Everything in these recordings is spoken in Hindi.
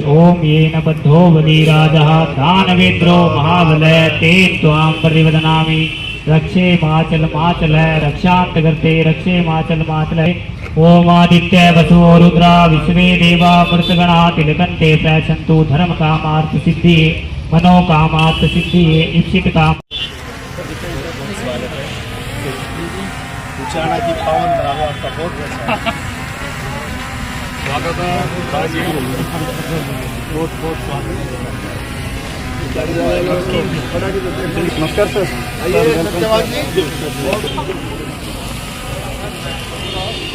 ओम येन बद्धो बलिराजः दानवेन्द्रो महाबलः तेन त्वां परिवदनामि रक्षे माचल माचल रक्षांतगर्ते रक्षे माचल माचल। ओम आदित्य वसु रुद्रा विश्वे देवा मृतगणा तिलकन्ते प्रयच्छन्तु धर्म कामार्थ सिद्धि मनोकामार्थ सिद्धि इप्सित काम। उचाना की पावन धरावा आपका बहुत स्वागत है। बहुत बहुत स्वागत। नमस्कार सर।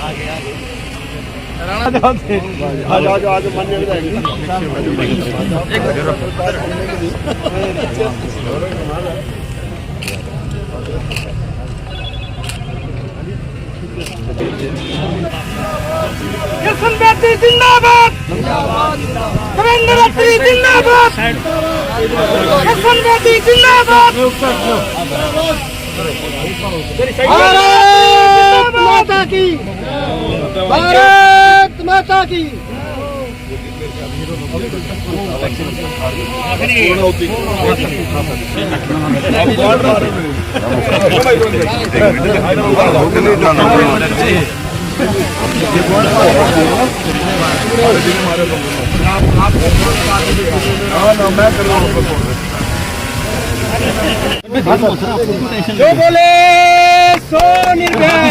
आगे आगे आज आज आज मान्य विधायक किशन बेटी जिंदाबाद, नरेंद्र बेटी जिंदाबाद, किशन बेटी जिंदाबाद। भारत माता की, भारत माता की। जो बोले सो निर्भय,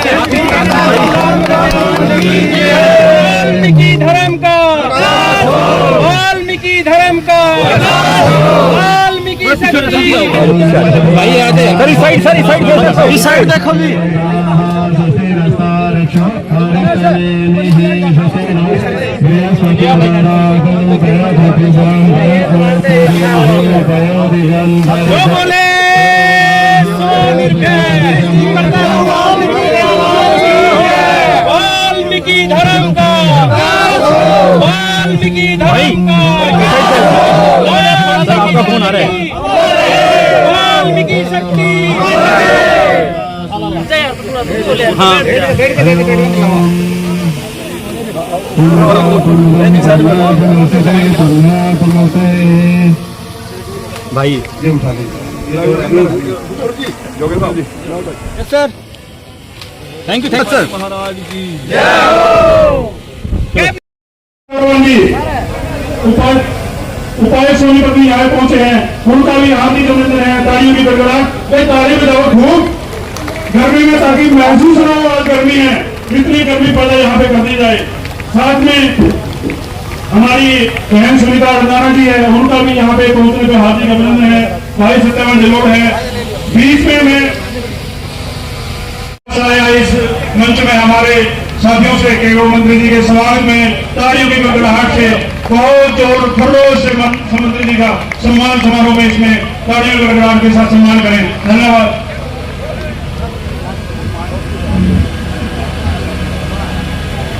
वाल्मीकि धर्म का, वाल्मीकि धर्म का, वाल्मीकि शक्ति। भाई आते इस साइड देखो जी। जो बोले सो निर्भय, वाल्मीकि धर्म का, वाल्मीकि धर्म का, वाल्मीकि शक्ति। भाई सर थैंक यू सर। महाराज की उपाय सोनीपति यहाँ पहुंचे हैं, उनका भी हार्दिक अभिनंदन है। तालियों की गड़गड़ाहट, ताली बजाओ खूब गर्मी में, ताकि महसूस ना हो आज गर्मी है, इतनी गर्मी पड़ जाए यहाँ पे कर दी जाए। साथ में हमारी बहन सुनीता रंधाना जी है, उनका भी यहाँ पे पहुंचने पे हार्दिक अभिनंदन है। भाई सत्यवान जलोड़ है बीच में मैं इस मंच में हमारे साथियों से केंद्रीय मंत्री जी के स्वागत में तालियों की गड़गड़ाहट से बहुत जोर खरोश से मंत्री जी का सम्मान समारोह में इसमें तालियों की गड़गड़ाहट के साथ सम्मान करें। धन्यवाद।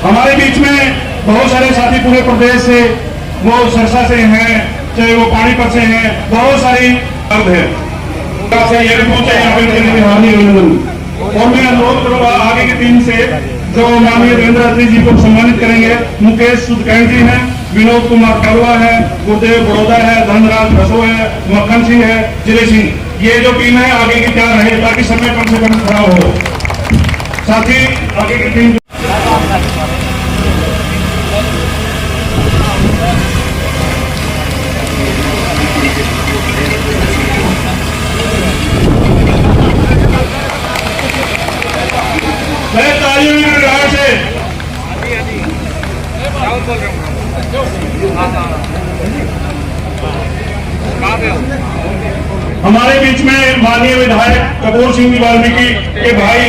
हमारे बीच में बहुत सारे साथी पूरे प्रदेश से, वो सरसा से हैं, चाहे वो पानीपत से हैं, बहुत सारी अर्थ है ये पहुंचे यहाँ पे। और मैं अनुरोध करूंगा आगे की टीम से, जो माननीय देवेंद्र अत्री जी को सम्मानित करेंगे। मुकेश सुदकैन जी हैं, विनोद कुमार कलवा है, गुरुदेव बड़ौदा है, धनराज भसो है, मक्खन सिंह है, जिले सिंह। ये जो टीम है आगे की तैयार रहे ताकि समय कम से कम खराब हो। साथ ही आगे की टीम हमारे बीच में माननीय विधायक कपूर सिंह वाल्मीकि के भाई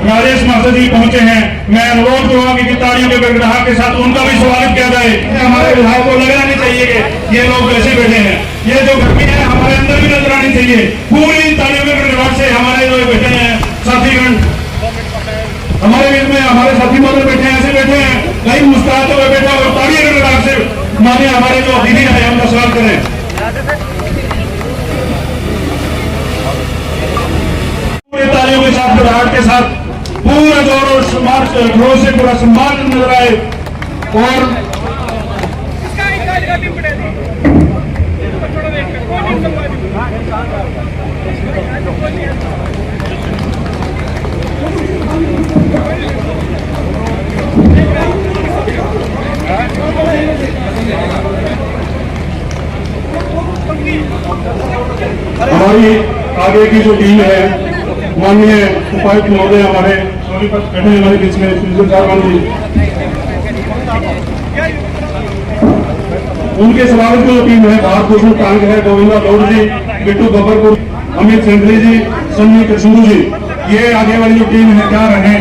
राजेश मास्टर जी पहुंचे हैं। मैं अनुरोध करूंगा कि तालियों के गड़गड़ाहट के साथ उनका भी स्वागत किया जाए। हमारे विधायक को लगना नहीं चाहिए कि ये लोग वैसे बैठे हैं, ये जो गर्मी है हमारे अंदर भी नजर आनी चाहिए। पूरी तालियों के गड़गड़ाहट से हमारे जो बैठे हैं साथीगण, हमारे बीच में हमारे साथी मौजूद बैठे हैं, ऐसे बैठे हैं कहीं मुस्कुराते हुए बैठे और तालियों के गड़गड़ाहट से मानिए हमारे जो दीदी है उनका स्वागत करें। तालियों के साथ गड़गड़ाहट के साथ पूरा जोर और जोर से पूरा सम्मान नजर आए। और हमारी आगे की जो टीम है, माननीय उपायुक्त महोदय हमारे सोनीपत बैठे हैं हमारे बीच में, सुनील साहब जी, उनके स्वागत की जो टीम है, भारत भूषण टांग है, गोविंदा गौड़ जी, बिट्टू बबरपुर, अमित सेंद्री जी, संजय कृष्णू जी, ये आगे वाली जो टीम है क्या रहे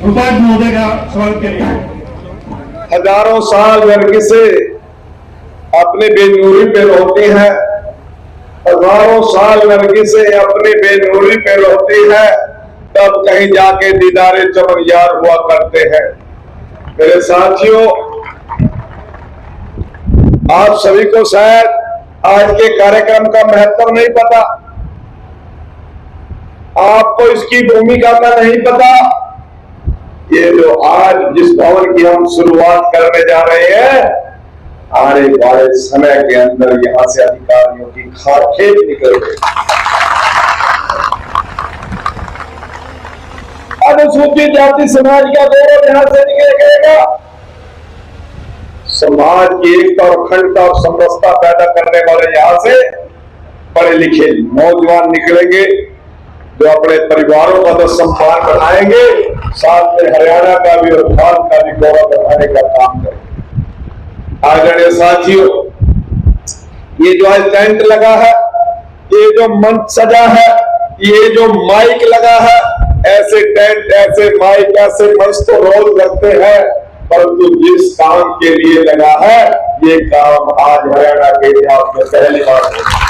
उपायुक्त महोदय का स्वागत के लिए। हजारों साल नरगिसे अपने बेनूरी पे रोती है, हजारों साल नरगिसे अपने बेनूरी पे रोती है, तब कहीं जाके दीदारे चमन यार हुआ करते हैं। मेरे साथियों, आप सभी को शायद आज के कार्यक्रम का महत्व नहीं पता, आपको इसकी भूमिका का नहीं पता। ये जो आज जिस भवन की हम शुरुआत करने जा रहे हैं, आने वाले समय के अंदर यहां से अधिकारियों की खारखेत निकल गई। अनुसूचित जाति समाज का गौरव यहां से निकलेगा। समाज की एकता और अखंडता और समरसता पैदा करने वाले यहां से पढ़े लिखे नौजवान निकलेंगे, जो अपने परिवारों का तो सम्मान बढ़ाएंगे, साथ में हरियाणा का भी और भारत का भी गौरव बढ़ाने का काम करेंगे। आदरणीय साथियों, ये जो आज टेंट लगा है, ये जो मंच सजा है, ये जो माइक लगा है, ऐसे टेंट, ऐसे माइक, ऐसे मंच तो रोज लगते हैं, परंतु जिस काम के लिए लगा है, ये काम आज हरियाणा के इतिहास में पहली बार है।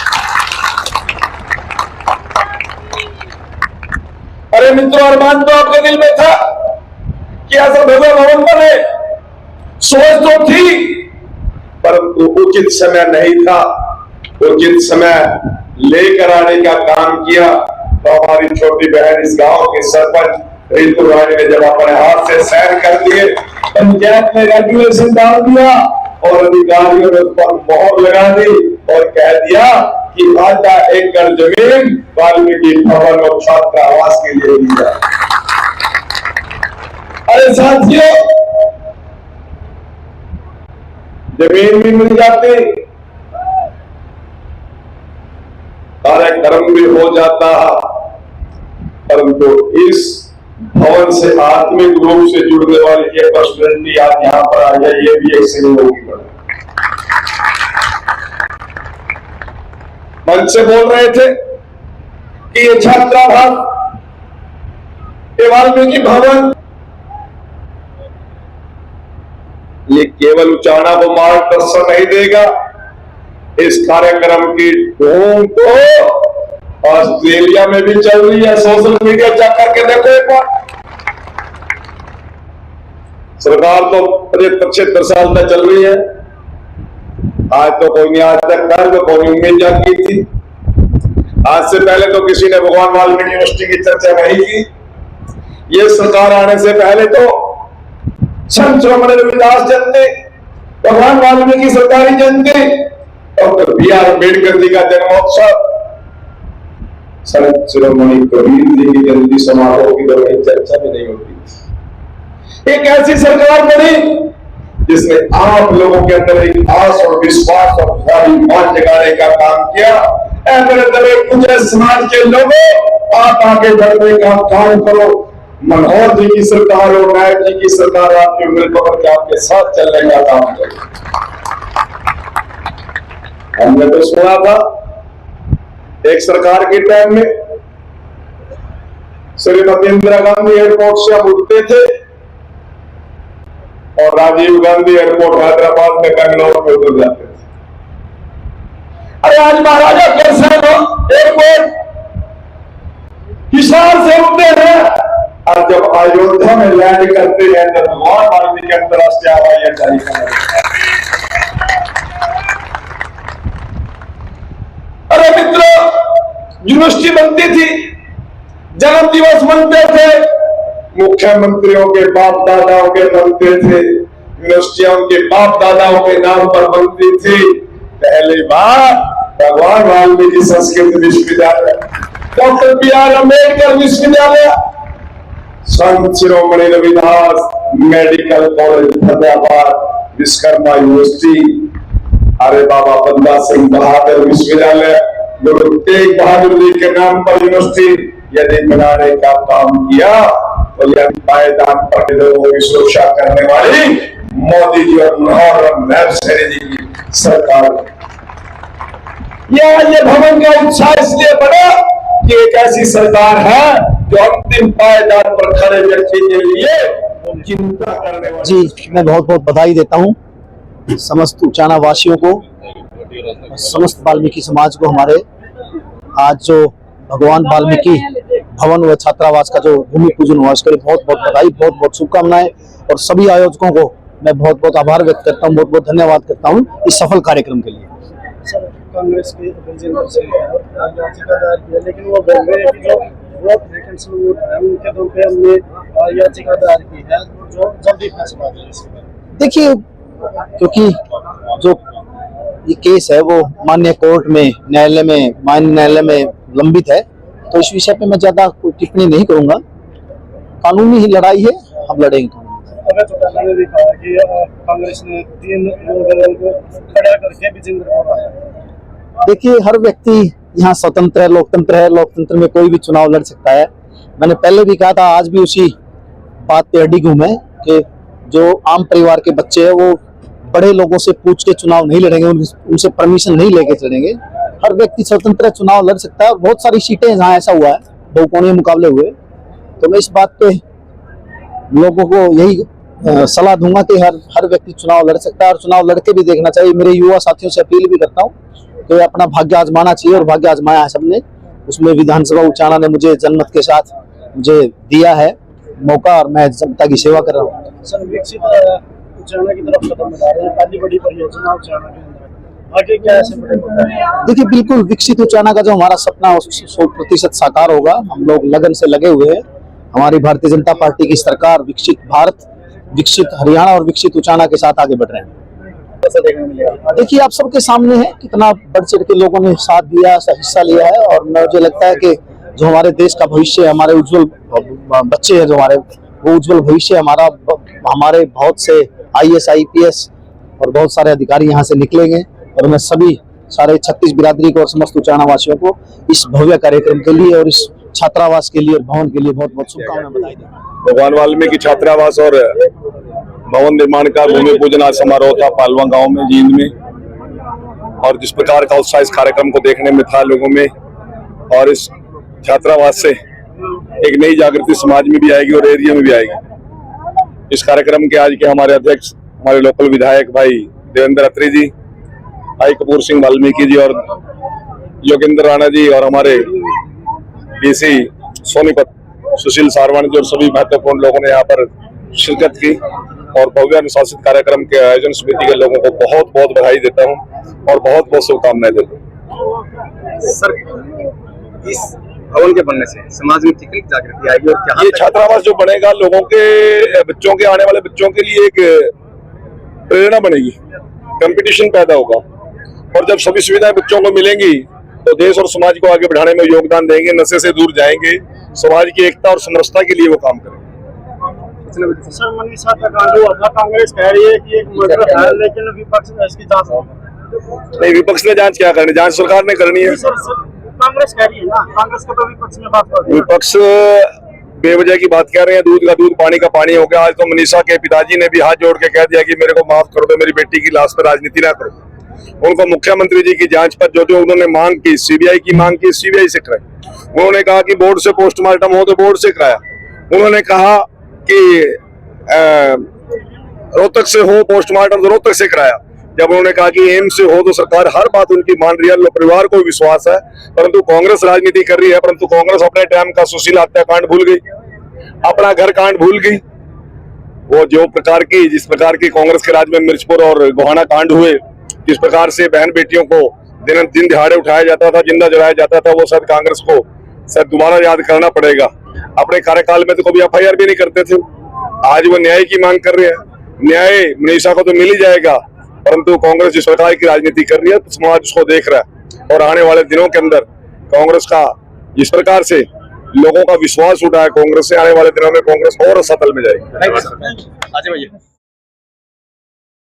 अरे मित्रों, अरमान तो आपके दिल में था कि ऐसा भव्य भवन बने, सोच तो थी, परंतु उचित समय नहीं था। उचित समय लेकर आने का काम किया तो हमारी छोटी बहन इस गांव के सरपंच रितु रानी ने जब अपने हाथ से साइन कर दिए, पंचायत में रेगुलेशन डाल दिया और अधिकारियों ने उस पर मोहर लगा दी और कह दिया कि आधा एकड़ जमीन वाल्मीकि भवन और छात्र आवास के लिए दी जाए। अरे साथियों, जमीन भी मिल जाती, कार्यक्रम भी हो जाता, परंतु इस भवन से आत्मिक रूप से जुड़ने वाली ये पर्सनैलिटी आज यहां पर आ जाए, ये भी एक सहयोगी बने। मंच से बोल रहे थे कि ये छात्रावास, ये वाल्मीकि भवन, ये केवल उचाना को मार्गदर्शन नहीं देगा, इस कार्यक्रम की धूम तो ऑस्ट्रेलिया में भी चल रही है। सोशल मीडिया चेक करके देखो एक बार। सरकार तो 75 साल तक चल रही है, आज तो कोई नहीं, आज तक कर तो कोई उम्मीद जागी थी। आज से पहले तो किसी ने भगवान वाल्मीकि यूनिवर्सिटी की चर्चा नहीं की। ये सरकार आने से पहले तो संत शिरोमणि रविदास जयंती, भगवान वाल्मीकि सरकारी जयंती, डॉक्टर बी.आर. अम्बेडकर जी का जन्मोत्सव, संत शिरोमणि कबीर जी की जयंती समारोह की तो कहीं चर्चा भी नहीं होती। एक ऐसी सरकार बनी जिसने आप लोगों के अंदर एक आस और विश्वास और स्वाभिमान जगाने का काम किया। मेरे दबे कुछ समाज के लोगों, आप आगे बढ़ने का काम करो। मनोहर जी की सरकार और नायक जी की सरकार आपकी उम्र पकड़ के आपके साथ चलने का काम करो। हमने तो सुना था एक सरकार के टाइम में श्रीमती इंदिरा गांधी एयरपोर्ट से हम उठते थे और राजीव गांधी एयरपोर्ट हैदराबाद में बेंगलोर में उतर जाते थे। अरे आज महाराजा अग्रसेन एयरपोर्ट हिसार से उठते हैं और जब अयोध्या में लैंड करते हैं तो भगवान वाल्मीकि अंतरराष्ट्रीय हवाई अड्डा निकलता। अरे मित्रों, यूनिवर्सिटी बनती थी, जन्म दिवस मनते थे, मुख्यमंत्रियों के बाप दादाओं के बनते थे, यूनिवर्सिटियां उनके बाप दादाओं के नाम पर बनती थी। पहली बार भगवान वाल्मीकि संस्कृत विश्वविद्यालय, डॉक्टर बी.आर. अम्बेडकर विश्वविद्यालय, Sant Shiromani Ravidas medical college Fatehabad, Vishwakarma university, अरे बाबा बंदा सिंह बहादुर विश्वविद्यालय, गुरु तेग बहादुर जी के नाम पर यूनिवर्सिटी यदि बनाने का काम किया तो यह पायदान पर लोगों की सुरक्षा करने वाली मोदी जी और मनोहर लाल सैनी जी की सरकार। ये भवन का उत्साह इसलिए बना कि एक ऐसी सरकार है जो अंतिम पायदान पर खड़े व्यक्ति के लिए चिंता करने वाली। जी, मैं बहुत बहुत बधाई देता हूँ समस्त उचाना वासियों को, समस्त वाल्मीकि समाज को। हमारे आज जो भगवान वाल्मीकि भवन व छात्रावास का जो भूमि पूजन हुआ उसके लिए बहुत बहुत बधाई, बहुत बहुत शुभकामनाएं। और सभी आयोजकों को मैं बहुत बहुत आभार व्यक्त करता हूँ, बहुत बहुत धन्यवाद करता हूँ इस सफल कार्यक्रम के लिए। सर, कांग्रेस के राजनीति से याचिका दायर की है, लेकिन वो बोल रहे हैं कि जो वोट वैकेंसी वोट है उनके दम पे हमने याचिका दायर की है जो जल्दी फैसला दे इसके। देखिए, क्योंकि जो ये केस है वो माननीय कोर्ट में माननीय न्यायालय में लंबित है, तो इस विषय पे मैं ज्यादा कोई टिप्पणी नहीं करूंगा। कानूनी ही लड़ाई है, हम लड़ेंगे। मैंने भी कहा कि कांग्रेस ने 3 लोगों को खड़ा करके विजेंद्र को हराया। देखिए, हर व्यक्ति यहाँ स्वतंत्र है, लोकतंत्र में कोई भी चुनाव लड़ सकता है। मैंने पहले भी कहा था, आज भी उसी बात पे अडिग हूं मैं कि जो आम परिवार के बच्चे हैं वो बड़े लोगों से पूछ के चुनाव नहीं लड़ेंगे, उनसे परमिशन नहीं लेके चलेंगे। हर व्यक्ति स्वतंत्र चुनाव लड़ सकता है और बहुत सारी सीटें जहाँ ऐसा हुआ है, बहुकोणीय मुकाबले हुए। तो मैं इस बात पे लोगों को यही सलाह दूंगा कि हर व्यक्ति चुनाव लड़ सकता है और चुनाव लड़के भी देखना चाहिए। मेरे युवा साथियों से अपील भी करता हूँ कि अपना भाग्य आजमाना चाहिए, और भाग्य आजमाया है सबने। उसमें विधानसभा उचाना ने मुझे जनमत के साथ मुझे दिया है मौका, और मैं जनता की सेवा कर रहा हूँ। सर, विकसित उचाना की तरफ कदम बढ़ा रहे हैं, पहली बड़ी परियोजना उचाना के अंदर, आगे क्या ऐसे बड़े? देखिए, बिल्कुल विकसित उचाना का जो हमारा सपना 100% साकार होगा। हम लोग लगन से लगे हुए हैं। हमारी भारतीय जनता पार्टी की सरकार विकसित भारत, विकसित हरियाणा और विकसित उचाना के साथ आगे बढ़ रहे हैं। कैसा देखने मिलेगा? देखिए, आप सबके सामने है कितना बढ़ चढ़ के लोगों ने साथ दिया, हिस्सा लिया है। और मुझे लगता है कि जो हमारे देश का भविष्य है, हमारे उज्जवल बच्चे हैं जो हमारे, वो उज्जवल भविष्य हमारे बहुत से IAS IPS और बहुत सारे अधिकारी यहाँ से निकलेंगे। और मैं सभी सारे 36 बिरादरी को और समस्त उचाना वासियों को इस भव्य कार्यक्रम के लिए और इस छात्रावास के लिए और भवन के लिए बहुत बहुत शुभकामनाएं बधाई देता हूं। भगवान वाल्मीकि छात्रावास और भवन निर्माण का भूमि पूजन आज समारोह था पालवा गांव में, जींद में। और जिस प्रकार का उत्साह इस कार्यक्रम को देखने में था लोगों में, और इस छात्रावास से एक नई जागृति समाज में भी आएगी और एरिया में भी आएगी। इस कार्यक्रम के आज के हमारे अध्यक्ष, हमारे लोकल विधायक भाई देवेंद्र अत्री जी, भाई कपूर सिंह वाल्मीकि जी और योगेंद्र राणा जी, और हमारे DC सोनीपत सुशील सारवाणी जी और सभी महत्वपूर्ण लोगों ने यहाँ पर शिरकत की। और भव्य अनुशासित कार्यक्रम के आयोजन समिति के लोगों को बहुत बहुत बधाई देता हूँ और बहुत बहुत शुभकामनाएं देता हूँ। सर, इस भवन के बनने से समाज में कितनी जागृति आएगी और क्या ये छात्रावास जो बनेगा लोगों के बच्चों के, आने वाले बच्चों के लिए एक प्रेरणा बनेगी, कंपटीशन पैदा होगा। और जब सभी सुविधाएं बच्चों को मिलेंगी तो देश और समाज को आगे बढ़ाने में योगदान देंगे, नशे से दूर जाएंगे, समाज की एकता और समरसता के लिए वो काम करेंगे। सर, मनीषा का कांड हुआ था, कांग्रेस कह रही है कि एक मर्डर है, लेकिन विपक्ष में इसकी जांच नहीं, विपक्ष ने जांच क्या करनी, जांच सरकार ने करनी है। कांग्रेस कह रही है ना, कांग्रेस को तो विपक्ष में बात कर रही है। विपक्ष बेवजह की बात कह रहे हैं, दूध का दूध पानी का पानी हो गया। आज तो मनीषा के पिताजी ने भी हाथ जोड़ के कह दिया कि मेरे को माफ कर दो, मेरी बेटी की लाश पर राजनीति ना करो। उनको मुख्यमंत्री जी की जांच पर जो उन्होंने मांग की, CBI की मांग की, CBI से कराई। उन्होंने कहा कि बोर्ड से पोस्टमार्टम हो तो बोर्ड से कराया। उन्होंने कहा कि रोहतक से हो पोस्टमार्टम तो रोहतक से कराया। जब उन्होंने कहा कि एम्स से हो तो सरकार हर बात उनकी मान रही है, परिवार को विश्वास है। परंतु कांग्रेस राजनीति कर रही है, परंतु कांग्रेस अपने टाइम का सुशील हत्याकांड भूल गई, अपना घर कांड भूल गई। वो जिस प्रकार की कांग्रेस के राज में मिर्चपुर और गोहाना कांड हुए, जिस प्रकार से बहन बेटियों को दिन दिहाड़े उठाया जाता था, जिंदा जलाया जाता था, वो शायद कांग्रेस को शायद दोबारा याद करना पड़ेगा। अपने कार्यकाल में तो कभी FIR भी नहीं करते थे। आज वो न्याय की मांग कर रहे हैं। न्याय मनीषा को तो मिल ही जाएगा, परंतु कांग्रेस जिस प्रकार की राजनीति कर रही है समाज उसको देख रहा है। और आने वाले दिनों के अंदर कांग्रेस का जिस प्रकार से लोगों का विश्वास उठा है कांग्रेस से, आने वाले दिनों में कांग्रेस और सतल में जाएगी। आजे भैया।